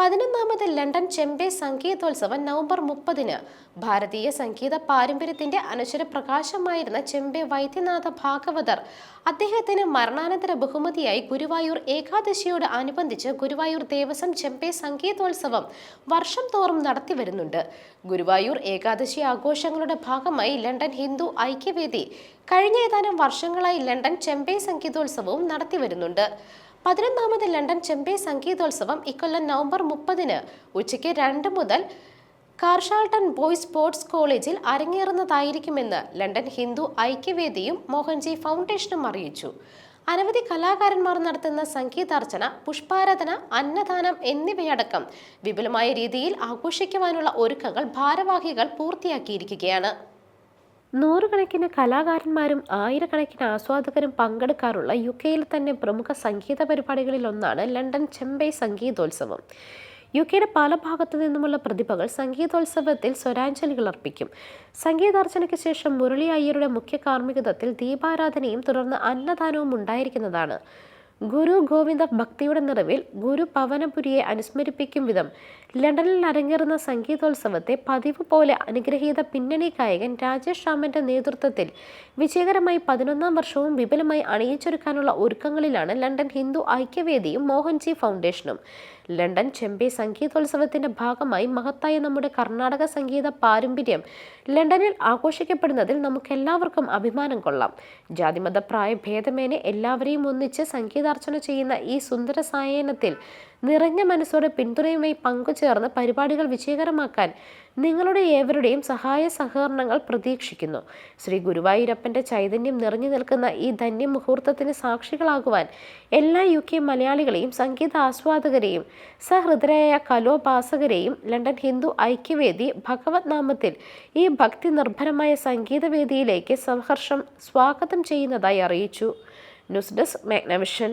11ാമത് London Chembai സംഗീതോത്സവം November 30-ന് ഭാരതീയ സംഗീത പാരമ്പര്യത്തിന്റെ അനശ്വര പ്രകാശമായിരുന്ന ചെമ്പൈ വൈദ്യനാഥ ഭാഗവതർ അദ്ദേഹത്തിന് മരണാനന്തര ബഹുമതിയായി ഗുരുവായൂർ ഏകാദശിയോട് അനുബന്ധിച്ച് ഗുരുവായൂർ ദേവസ്വം ചെമ്പൈ സംഗീതോത്സവം വർഷം തോറും നടത്തിവരുന്നുണ്ട്. ഗുരുവായൂർ ഏകാദശി ആഘോഷങ്ങളുടെ ഭാഗമായി ലണ്ടൻ ഹിന്ദു ഐക്യവേദി കഴിഞ്ഞ ഏതാനും വർഷങ്ങളായി ലണ്ടൻ ചെമ്പൈ സംഗീതോത്സവവും നടത്തിവരുന്നുണ്ട്. 11ാമത് ലണ്ടൻ ചെമ്പൈ സംഗീതോത്സവം ഇക്കൊല്ലം നവംബർ 30-ന് ഉച്ചയ്ക്ക് 2 മുതൽ കാർഷാൾട്ടൺ ബോയ്സ് സ്പോർട്സ് കോളേജിൽ അരങ്ങേറുന്നതായിരിക്കുമെന്ന് ലണ്ടൻ ഹിന്ദു ഐക്യവേദിയും മോഹൻജി ഫൗണ്ടേഷനും അറിയിച്ചു. അനവധി കലാകാരന്മാർ നടത്തുന്ന സംഗീതാർച്ചന, പുഷ്പാരാധന, അന്നദാനം എന്നിവയടക്കം വിപുലമായ രീതിയിൽ ആഘോഷിക്കുവാനുള്ള ഒരുക്കങ്ങൾ ഭാരവാഹികൾ പൂർത്തിയാക്കിയിരിക്കുകയാണ്. നൂറുകണക്കിന് കലാകാരന്മാരും ആയിരക്കണക്കിന് ആസ്വാദകരും പങ്കെടുക്കാറുള്ള യുകെയിലെ തന്നെ പ്രമുഖ സംഗീത പരിപാടികളിലൊന്നാണ് ലണ്ടൻ ചെമ്പൈ സംഗീതോത്സവം. യുകെയുടെ പല ഭാഗത്തു നിന്നുമുള്ള പ്രതിഭകൾ സംഗീതോത്സവത്തിൽ സ്വരാഞ്ജലികൾ അർപ്പിക്കും. സംഗീതാർച്ചനയ്ക്ക് ശേഷം മുരളി അയ്യരുടെ മുഖ്യ കാർമ്മികത്വത്തിൽ ദീപാരാധനയും തുടർന്ന് അന്നദാനവും ഉണ്ടായിരിക്കുന്നതാണ്. ഗുരു ഗോവിന്ദ ഭക്തിയുടെ നിറവിൽ ഗുരു പവനപുരിയെ അനുസ്മരിപ്പിക്കും വിധം ലണ്ടനിൽ അരങ്ങേറുന്ന സംഗീതോത്സവത്തെ പതിവ് പോലെ അനുഗ്രഹീത പിന്നണി ഗായകൻ രാജേഷ് രാമന്റെ നേതൃത്വത്തിൽ വിജയകരമായി 11ാം വർഷവും വിപുലമായി അണിയിച്ചൊരുക്കാനുള്ള ഒരുക്കങ്ങളിലാണ് ലണ്ടൻ ഹിന്ദു ഐക്യവേദിയും മോഹൻജി ഫൗണ്ടേഷനും. ലണ്ടൻ ചെമ്പൈ സംഗീതോത്സവത്തിന്റെ ഭാഗമായി മഹത്തായ നമ്മുടെ കർണാടക സംഗീത പാരമ്പര്യം ലണ്ടനിൽ ആഘോഷിക്കപ്പെടുന്നതിൽ നമുക്കെല്ലാവർക്കും അഭിമാനം കൊള്ളാം. ജാതിമത പ്രായ ഭേദമേനെ എല്ലാവരെയും ഒന്നിച്ച് സംഗീതാർച്ചന ചെയ്യുന്ന ഈ സുന്ദര സായാഹ്നത്തിൽ നിറഞ്ഞ മനസ്സോടെ പിന്തുണയുമായി പങ്കുചേർന്ന് പരിപാടികൾ വിജയകരമാക്കാൻ നിങ്ങളുടെ ഏവരുടെയും സഹായ സഹകരണങ്ങൾ പ്രതീക്ഷിക്കുന്നു. ശ്രീ ഗുരുവായൂരപ്പന്റെ ചൈതന്യം നിറഞ്ഞു നിൽക്കുന്ന ഈ ധന്യ മുഹൂർത്തത്തിന് സാക്ഷികളാകുവാൻ എല്ലാ UK മലയാളികളെയും സംഗീത ആസ്വാദകരെയും സഹൃദയരായ കലോപാസകരെയും ലണ്ടൻ ഹിന്ദു ഐക്യവേദി ഭഗവത് നാമത്തിൽ ഈ ഭക്തി നിർഭരമായ സംഗീതവേദിയിലേക്ക് സഹർഷം സ്വാഗതം ചെയ്യുന്നതായി അറിയിച്ചു. News desk Magnavision.